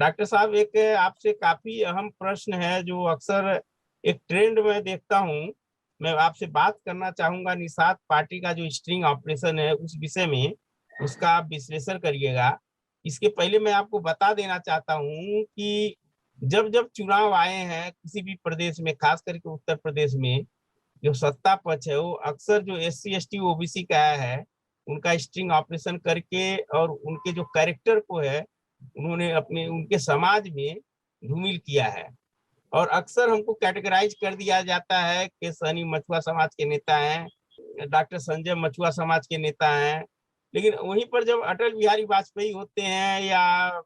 Doctor साहब, एक आपसे काफी अहम प्रश्न है जो अक्सर एक ट्रेंड में देखता हूँ। मैं आपसे बात करना चाहूंगा निषाद पार्टी का जो स्ट्रिंग ऑपरेशन है उस विषय में, उसका आप विश्लेषण करिएगा। इसके पहले मैं आपको बता देना चाहता हूँ कि जब जब चुनाव आए हैं किसी भी प्रदेश में, खास करके उत्तर प्रदेश में, जो सत्ता पक्ष है वो अक्सर जो SC ST OBC का है उनका स्ट्रिंग ऑपरेशन करके और उनके जो कैरेक्टर को है उन्होंने अपने उनके समाज में धूमिल किया है। और अक्सर हमको कैटेगराइज कर दिया जाता है कि सनी मछुआ समाज के नेता हैं, डॉक्टर संजय मछुआ समाज के नेता हैं। लेकिन वहीं पर जब अटल बिहारी वाजपेयी होते हैं या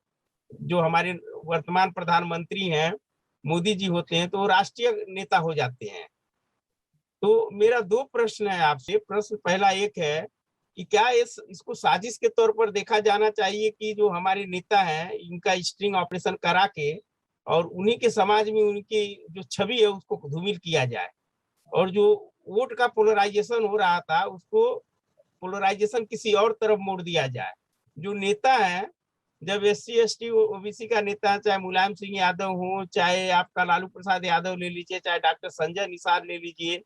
जो हमारे वर्तमान प्रधानमंत्री हैं मोदी जी होते हैं तो वो राष्ट्रीय नेता हो जाते हैं। तो मेरा दो प्रश्न है आपसे। प्रश्न पहला एक है कि क्या इसको साजिश के तौर पर देखा जाना चाहिए कि जो हमारे नेता हैं इनका स्ट्रिंग ऑपरेशन करा के और उन्हीं के समाज में उनकी जो छवि है उसको धूमिल किया जाए, और जो वोट का पोलराइजेशन हो रहा था उसको पोलराइजेशन किसी और तरफ मोड़ दिया जाए। जो नेता है, जब SC ST OBC का नेता है, चाहे मुलायम सिंह यादव हो, चाहे आपका लालू प्रसाद यादव ले लीजिए, चाहे डॉक्टर संजय निषाद ले लीजिए,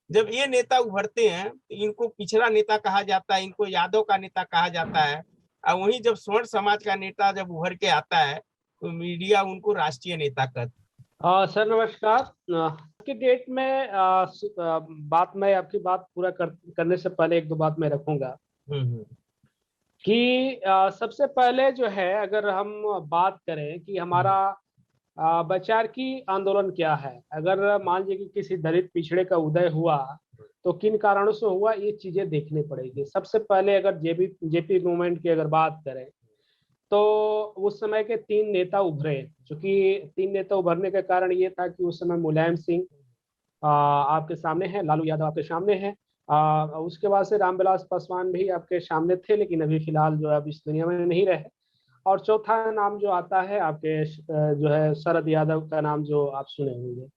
जब ये नेता उभरते हैं तो इनको पिछड़ा नेता कहा जाता है, इनको यादव का नेता कहा जाता है। और वहीं जब स्वर्ण समाज का नेता जब उभर के आता है तो मीडिया उनको राष्ट्रीय नेता कहता है। सर नमस्कार। की डेट में बात मैं आपकी बात पूरा करने से पहले एक दो बात मैं रखूंगा कि सबसे पहले जो है, अगर हम बात करें कि हमारा वैचारिकी आंदोलन क्या है, अगर मान लीजिए कि किसी दलित पिछड़े का उदय हुआ तो किन कारणों से हुआ, ये चीजें देखनी पड़ेगी। सबसे पहले अगर जेपी मूवमेंट की अगर बात करें तो उस समय के 3 नेता उभरे। चूंकि 3 नेता उभरने का कारण ये था कि उस समय मुलायम सिंह आपके सामने है, लालू यादव आपके सामने है, उसके बाद से रामविलास पासवान भी आपके सामने थे, लेकिन अभी फिलहाल जो है अब इस दुनिया में नहीं रहे। और चौथा नाम जो आता है आपके जो है शरद यादव का नाम जो आप सुने होंगे।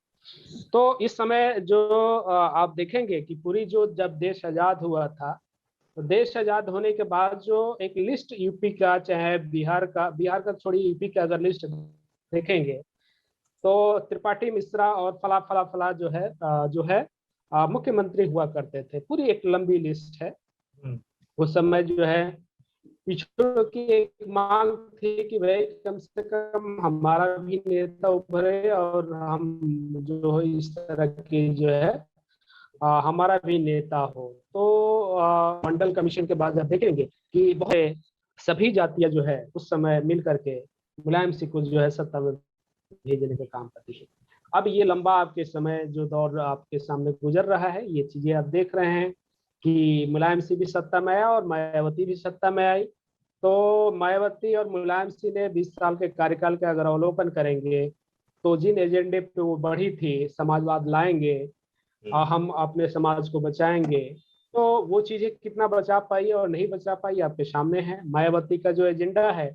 तो इस समय जो आप देखेंगे कि पूरी जो जब देश आजाद हुआ था तो देश आजाद होने के बाद जो एक लिस्ट यूपी का चाहे बिहार का छोड़ी यूपी का अगर लिस्ट देखेंगे तो त्रिपाठी मिश्रा और फला फला फला जो है मुख्यमंत्री हुआ करते थे। पूरी एक लंबी लिस्ट है। उस समय जो है पिछड़ों की एक मांग थी कि भाई कम से कम हमारा भी नेता उभरे और हम जो है इस तरह की जो है हमारा भी नेता हो। तो मंडल कमीशन के बाद आप देखेंगे कि बहुत सभी जातियां जो है उस समय मिल करके मुलायम सिंह को जो है सत्ता में भेजने का काम करती है। अब ये लंबा आपके समय जो दौर आपके सामने गुजर रहा है, ये चीजें आप देख रहे हैं कि मुलायम सिंह भी सत्ता में आया और मायावती भी सत्ता में आई। तो मायावती और मुलायम सिंह ने 20 साल के कार्यकाल का अगर अवलोकन करेंगे तो जिन एजेंडे पे वो बढ़ी थी, समाजवाद लाएंगे, हम अपने समाज को बचाएंगे, तो वो चीजें कितना बचा पाई और नहीं बचा पाई आपके सामने है। मायावती का जो एजेंडा है,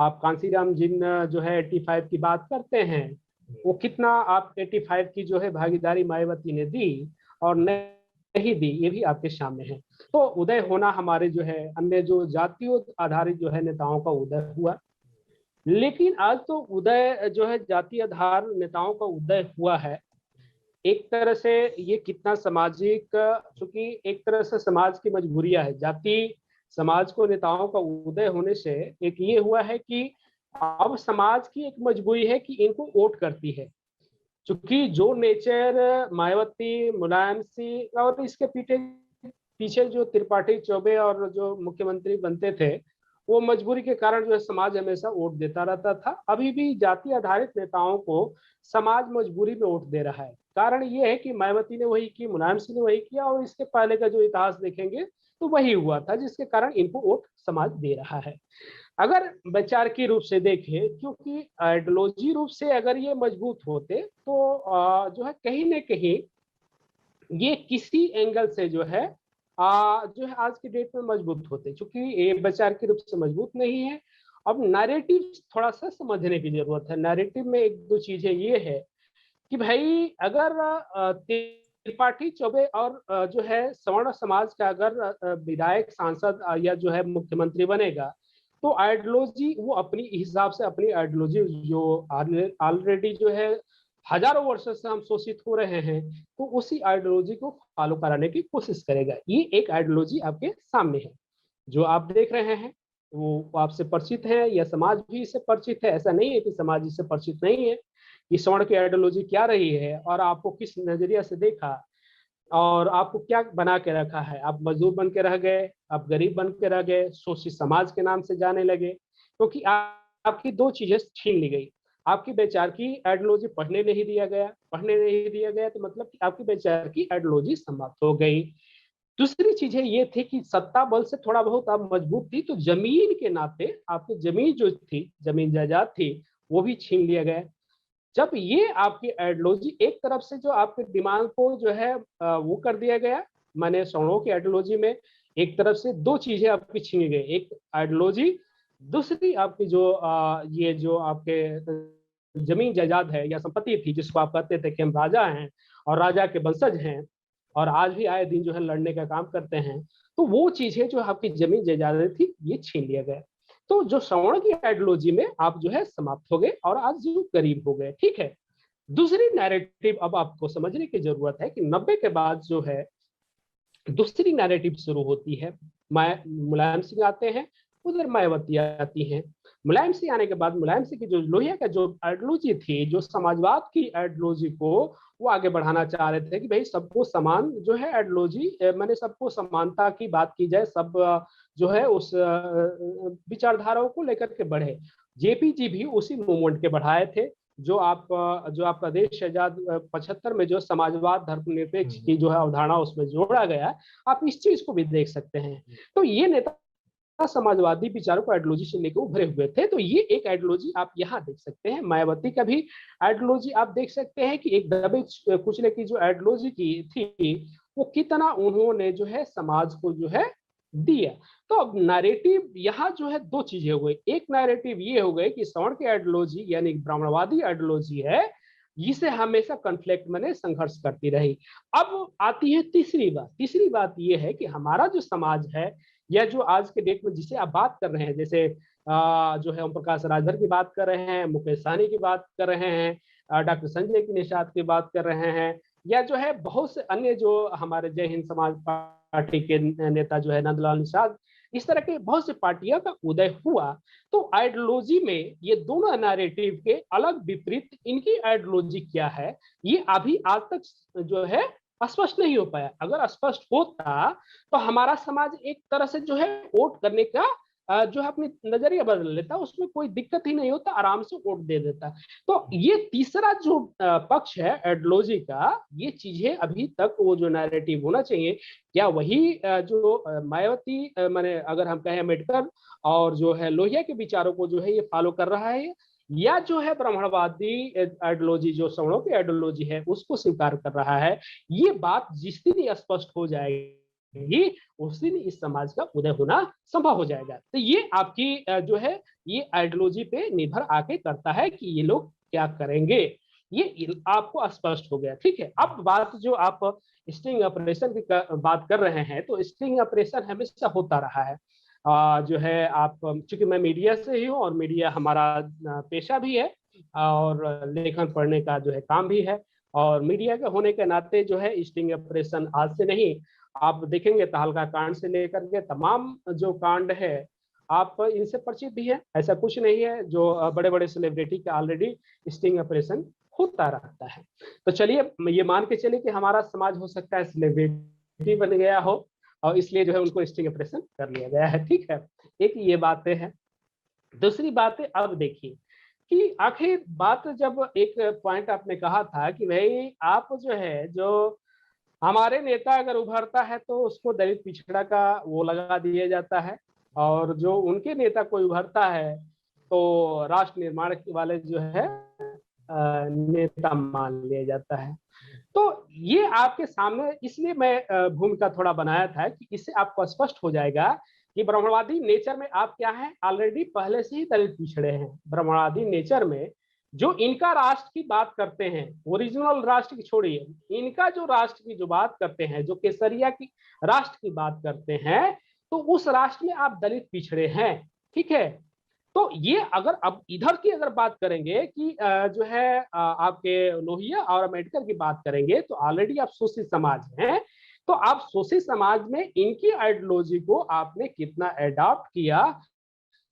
आप कांसीराम जिन जो है 85 की बात करते हैं, वो कितना आप 85 की जो है भागीदारी मायावती ने दी और नहीं दी, ये भी आपके सामने है। तो उदय होना हमारे जो है अन्य जो जातियों आधारित जो है नेताओं का उदय हुआ। लेकिन आज तो उदय जो है जाति आधार नेताओं का उदय हुआ है, एक तरह से ये कितना सामाजिक, चूंकि एक तरह से समाज की मजबूरियां है। जाति समाज को नेताओं का उदय होने से एक ये हुआ है कि अब समाज की एक मजबूरी है कि इनको वोट करती है। चूंकि जो नेचर मायावती, मुलायम सिंह और इसके पीछे जो त्रिपाठी चौबे और जो मुख्यमंत्री बनते थे, वो मजबूरी के कारण जो है समाज हमेशा वोट देता रहता था। अभी भी जाति आधारित नेताओं को समाज मजबूरी में वोट दे रहा है। कारण ये है कि मायावती ने वही की, मुलायम सिंह ने वही किया और इसके पहले का जो इतिहास देखेंगे तो वही हुआ था, जिसके कारण इनको वोट समाज दे रहा है। अगर वैचारिकी रूप से देखें, क्योंकि आइडियोलॉजी रूप से अगर ये मजबूत होते तो जो है कहीं ना कहीं ये किसी एंगल से जो है आज की डेट में मजबूत होते, क्योंकि ये वैचारिक रूप से मजबूत नहीं है। अब नैरेटिव थोड़ा सा समझने की जरूरत है। नैरेटिव में एक दो चीजें ये है कि भाई अगर त्रिपाठी चौबे और जो है सवर्ण समाज का अगर विधायक, सांसद या जो है मुख्यमंत्री बनेगा तो आइडियोलॉजी वो अपनी हिसाब से अपनी आइडियोलॉजी जो ऑलरेडी जो है हजारों वर्षों से हम शोषित हो रहे हैं, तो उसी आइडियोलॉजी को फॉलो कराने की कोशिश करेगा। ये एक आइडियोलॉजी आपके सामने है जो आप देख रहे हैं, वो आपसे परिचित है या समाज भी इससे परिचित है। ऐसा नहीं है कि समाज इससे परिचित नहीं है कि स्वर्ण की आइडियोलॉजी क्या रही है और आपको किस नजरिया से देखा और आपको क्या बना के रखा है। आप मजदूर बन के रह गए, आप गरीब बन के रह गए, शोषित समाज के नाम से जाने लगे, क्योंकि आपकी दो चीजें छीन ली गई। आपकी विचार की आइडियोलॉजी पढ़ने नहीं दिया गया, पढ़ने नहीं दिया गया तो मतलब कि आपकी विचार की आइडियोलॉजी समाप्त हो गई। दूसरी चीजें ये थी कि सत्ता बल से थोड़ा बहुत आप मजबूत थी, तो जमीन के नाते आपकी जमीन जो थी, जमीन जायदाद थी, वो भी छीन लिया गया। जब ये आपकी आइडियोलॉजी एक तरफ से जो आपके दिमाग को जो है वो कर दिया गया, माने सवर्णों की आइडियोलॉजी में एक तरफ से दो चीजें आपकी छीनी गई, एक आइडियोलॉजी, दूसरी आपकी जो ये जो आपके जमीन जायदाद है या संपत्ति थी, जिसको आप कहते थे कि हम राजा हैं और राजा के वंशज हैं और आज भी आए दिन जो है लड़ने का काम करते हैं, तो वो चीजें जो आपकी जमीन जायदाद थी ये छीन लिया गया। तो जो श्रवण की आइडियोलॉजी में आप जो है समाप्त हो गए और आज जो गरीब हो गए। ठीक है, दूसरी नैरेटिव अब आपको समझने की जरूरत है कि 90 के बाद जो है दूसरी नैरेटिव शुरू होती है। मुलायम सिंह आते हैं, उधर मायावती आती हैं। मुलायम सिंह आने के बाद मुलायम सिंह की जो लोहिया का जो आइडियोलॉजी थी, जो समाजवाद की आइडियोलॉजी को वो आगे बढ़ाना चाह रहे थे कि भाई सबको समान जो है आइडियोलॉजी, मैंने सबको समानता की बात की जाए, सब जो है उस विचारधाराओं को लेकर के बढ़े। जेपी जी भी उसी मूवमेंट के बढ़ाए थे, जो आपका देश आजाद 75 में जो समाजवाद धर्मनिरपेक्ष की जो है अवधारणा उसमें जोड़ा गया, आप इस चीज को भी देख सकते हैं। तो ये नेता समाजवादी विचारों को आइडियोलॉजी से लेकर उभरे हुए थे, तो ये एक आइडियोलॉजी आप यहाँ देख सकते हैं। मायावती का भी आइडियोलॉजी आप देख सकते हैं कि एक दबे कुचले की जो आइडियोलॉजी की थी, वो कितना उन्होंने जो है समाज को जो है दिया। तो अब नैरेटिव यहाँ जो है दो चीजें हो गई। एक नैरेटिव ये हो गई कि सवर्ण की आइडियोलॉजी यानी ब्राह्मणवादी आइडियोलॉजी है, जिसे हमेशा कॉन्फ्लिक्ट में संघर्ष करती रही। अब आती है तीसरी बात। तीसरी बात ये है कि हमारा जो समाज है या जो आज के डेट में जिसे आप बात कर रहे हैं, जैसे जो है ओम प्रकाश राजभर की बात कर रहे हैं, मुकेश सहनी की बात कर रहे हैं, डॉक्टर संजय की निषाद की बात कर रहे हैं, या जो है बहुत से अन्य जो हमारे जय हिंद समाज पार्टी के नेता जो है नंदलाल निषाद, इस तरह के बहुत से पार्टियों का उदय हुआ। तो आइडियोलॉजी में ये दोनों नैरेटिव के अलग विपरीत इनकी आइडियोलॉजी क्या है, ये अभी आज तक जो है स्पष्ट नहीं हो पाया। अगर स्पष्ट होता तो हमारा समाज एक तरह से जो है वोट करने का जो है अपनी नजरिया बदल लेता, उसमें कोई दिक्कत ही नहीं होता, आराम से वोट दे देता। तो ये तीसरा जो पक्ष है आइडियोलॉजी का, ये चीजें अभी तक वो जो नैरेटिव होना चाहिए, क्या वही जो मायावती माने अगर हम कहें अम्बेडकर और जो है लोहिया के विचारों को जो है ये फॉलो कर रहा है, या जो है ब्राह्मणवादी आइडियोलॉजी जो सवर्णों की आइडियोलॉजी है उसको स्वीकार कर रहा है। ये बात जिस दिन स्पष्ट हो जाएगी उस दिन इस समाज का उदय होना संभव हो जाएगा। तो ये आपकी जो है ये आइडियोलॉजी पे निर्भर आके करता है कि ये लोग क्या करेंगे, ये आपको स्पष्ट हो गया। ठीक है, अब बात जो आप स्टिंग ऑपरेशन की बात कर रहे हैं, तो स्टिंग ऑपरेशन हमेशा होता रहा है। जो है आप, चूंकि मैं मीडिया से ही हूँ और मीडिया हमारा पेशा भी है और लेखन पढ़ने का जो है काम भी है, और मीडिया के होने के नाते जो है स्टिंग ऑपरेशन आज से नहीं, आप देखेंगे तहलका कांड से लेकर के तमाम जो कांड है आप इनसे परिचित भी है। ऐसा कुछ नहीं है, जो बड़े बड़े सेलिब्रिटी का ऑलरेडी स्टिंग ऑपरेशन होता रहता है। तो चलिए ये मान के चलिए कि हमारा समाज हो सकता है सेलिब्रिटी बन गया हो और इसलिए जो है उनको स्टिंग ऑपरेशन कर लिया गया है। ठीक है, एक ये बातें हैं। दूसरी बात है, अब देखिए कि आखिर बात, जब एक पॉइंट आपने कहा था कि भाई आप जो है, जो हमारे नेता अगर उभरता है तो उसको दलित पिछड़ा का वो लगा दिया जाता है, और जो उनके नेता कोई उभरता है तो राष्ट्र निर्माण वाले जो है नेता मान लिया जाता है। तो ये आपके सामने इसलिए मैं भूमिका थोड़ा बनाया था कि इससे आपको स्पष्ट हो जाएगा कि ब्राह्मणवादी नेचर में आप क्या है, ऑलरेडी पहले से ही दलित पिछड़े हैं। ब्राह्मणवादी नेचर में जो इनका राष्ट्र की बात करते हैं, ओरिजिनल राष्ट्र की छोड़िए, इनका जो राष्ट्र की जो बात करते हैं, जो केसरिया की राष्ट्र की बात करते हैं, तो उस राष्ट्र में आप दलित पिछड़े हैं। ठीक है। तो ये अगर अब इधर की अगर बात करेंगे कि जो है आपके लोहिया और अम्बेडकर की बात करेंगे, तो ऑलरेडी आप शोषित समाज हैं। तो आप शोषित समाज में इनकी आइडियोलॉजी को आपने कितना एडॉप्ट किया,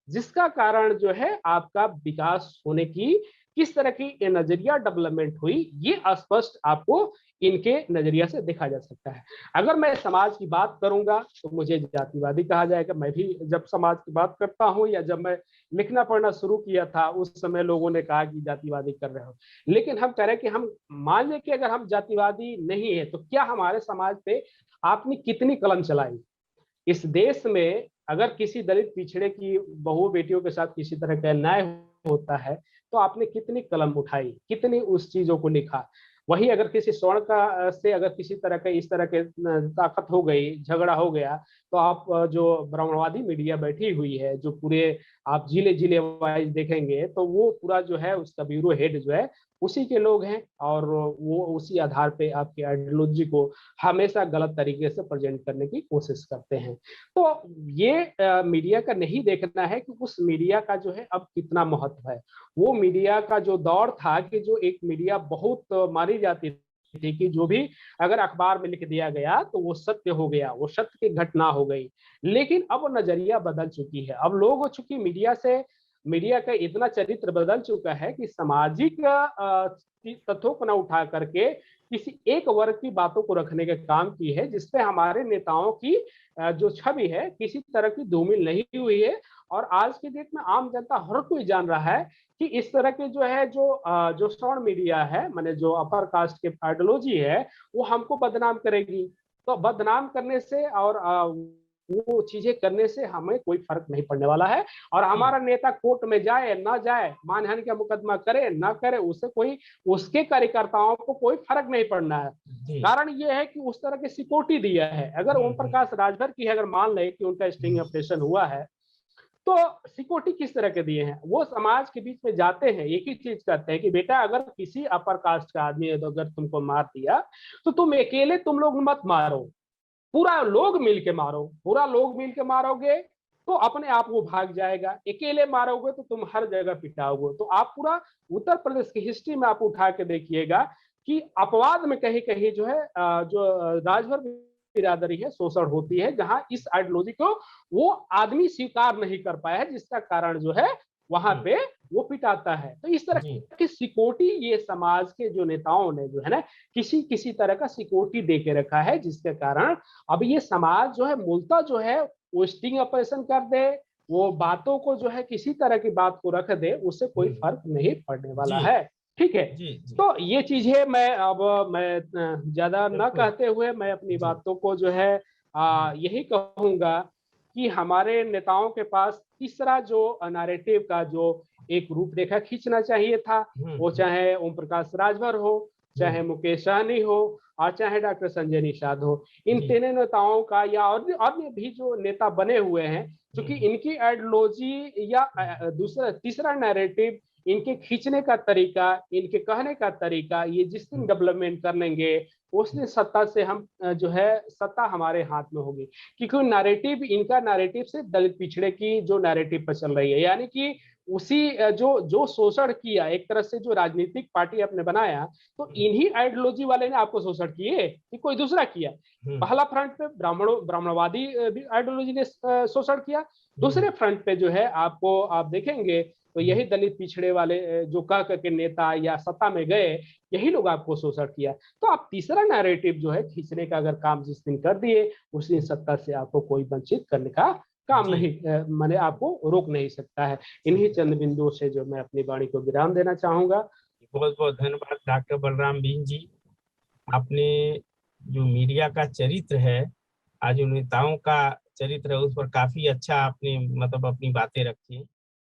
जिसका कारण जो है आपका विकास होने की किस तरह की नजरिया डेवलपमेंट हुई, ये स्पष्ट आपको इनके नजरिया से देखा जा सकता है। अगर मैं समाज की बात करूंगा तो मुझे जातिवादी कहा जाएगा। मैं भी जब समाज की बात करता हूं या जब मैं लिखना पढ़ना शुरू किया था उस समय लोगों ने कहा कि जातिवादी कर रहे हो। लेकिन हम कह रहे हैं कि हम मान लें कि अगर हम जातिवादी नहीं है तो क्या हमारे समाज पे आपने कितनी कलम चलाई। इस देश में अगर किसी दलित पिछड़े की बहू बेटियों के साथ किसी तरह का अन्याय होता है तो आपने कितनी कलम उठाई, कितनी उस चीजों को लिखा। वही अगर किसी स्वर्ण का से अगर किसी तरह के इस तरह के ताकत हो गई, झगड़ा हो गया, तो आप जो ब्राह्मणवादी मीडिया बैठी हुई है, जो पूरे आप जिले जिले वाइज देखेंगे तो वो पूरा जो है उसका ब्यूरो हेड जो है उसी के लोग हैं, और वो उसी आधार पे आपकी आइडियोलॉजी को हमेशा गलत तरीके से प्रेजेंट करने की कोशिश करते हैं। तो ये मीडिया का नहीं देखना है कि उस मीडिया का जो है अब कितना महत्व है। वो मीडिया का जो दौर था कि जो एक मीडिया बहुत मानी जाती थी कि जो भी अगर अखबार में लिख दिया गया तो वो सत्य हो गया, वो सत्य की घटना हो गई। लेकिन अब नजरिया बदल चुकी है। अब लोग हो चुकी मीडिया का इतना चरित्र बदल चुका है कि सामाजिक तथ्यों को न उठा करके किसी एक वर्ग की बातों को रखने का काम की है, जिसपे हमारे नेताओं की जो छवि है किसी तरह की धूमिल नहीं हुई है। और आज की डेट में आम जनता हर कोई जान रहा है कि इस तरह के जो है जो श्रवण मीडिया है, माने जो अपर कास्ट के आइडियोलॉजी है, वो हमको बदनाम करेगी। तो बदनाम करने से और वो चीजें करने से हमें कोई फर्क नहीं पड़ने वाला है। और हमारा नेता कोर्ट में जाए ना जाए, मानहानि का मुकदमा करे ना करे, उससे कोई उसके कार्यकर्ताओं को कोई फर्क नहीं पड़ना है। कारण ये है कि उस तरह की सिक्योरिटी दिया है। अगर ओम प्रकाश राजभर की अगर मान ले कि उनका स्टिंग ऑपरेशन हुआ है तो सिक्योरिटी किस तरह के दिए हैं। वो समाज के बीच में जाते हैं, एक ही चीज करते हैं कि बेटा अगर किसी अपर कास्ट का आदमी है तो अगर तुमको मार दिया तो तुम अकेले तुम लोग मत मारो, पूरा लोग मिल के मारो। पूरा लोग मिल के मारोगे तो अपने आप वो भाग जाएगा, अकेले मारोगे तो तुम हर जगह पिटाओगे। तो आप पूरा उत्तर प्रदेश की हिस्ट्री में आप उठा के देखिएगा कि अपवाद में कहीं कहीं जो है जो राजभर बिरादरी है शोषण होती है, जहां इस आइडियोलॉजी को वो आदमी स्वीकार नहीं कर पाया है, जिसका कारण जो है वहां पे वो पिटाता है। तो इस तरह की सिक्योरिटी ये समाज के जो नेताओं ने जो है ना किसी किसी तरह का सिक्योरिटी दे के रखा है, जिसके कारण अब ये समाज जो है मूलतः जो है वो स्टिंग ऑपरेशन कर दे, वो बातों को जो है किसी तरह की बात को रख दे, उससे कोई फर्क नहीं पड़ने वाला है। ठीक है। तो ये चीज है। मैं ज्यादा न कहते हुए मैं अपनी बातों को जो है यही कहूंगा कि हमारे नेताओं के पास तीसरा जो नैरेटिव का जो एक रूपरेखा खींचना चाहिए था, वो चाहे ओम प्रकाश राजभर हो, चाहे मुकेश सहनी हो, और चाहे डॉक्टर संजय निषाद हो। इन तीनों नेताओं का या और अन्य भी जो नेता बने हुए हैं, क्योंकि इनकी आइडियोलॉजी या दूसरा तीसरा नैरेटिव, इनके खींचने का तरीका, इनके कहने का तरीका, ये जिस दिन डेवलपमेंट कर लेंगे उस दिन सत्ता से हम जो है सत्ता हमारे हाथ में होगी। क्योंकि नैरेटिव इनका नैरेटिव से दलित पिछड़े की जो नैरेटिव पर चल रही है, यानी कि उसी जो शोषण किया एक तरह से जो राजनीतिक पार्टी आपने बनाया, तो इन्हीं आइडियोलॉजी वाले ने आपको शोषण किए कि कोई दूसरा किया। पहला फ्रंट पे ब्राह्मणवादी आइडियोलॉजी ने शोषण किया, दूसरे फ्रंट पे जो है आपको आप देखेंगे तो यही दलित पिछड़े वाले जो कह के नेता या सत्ता में गए, यही लोग आपको शोषण किया। तो आप तीसरा नैरेटिव जो है खींचने का अगर काम जिस दिन कर दिए, उस दिन सत्ता से आपको कोई वंचित करने का काम नहीं माने आपको रोक नहीं सकता है। इन्हीं चंद बिंदुओं से जो मैं अपनी वाणी को विराम देना चाहूंगा। बहुत बहुत धन्यवाद डॉक्टर बलराम बिन जी। आपने जो मीडिया का चरित्र है, आज नेताओं का चरित्र है, उस पर काफी अच्छा आपने मतलब अपनी बातें रखी।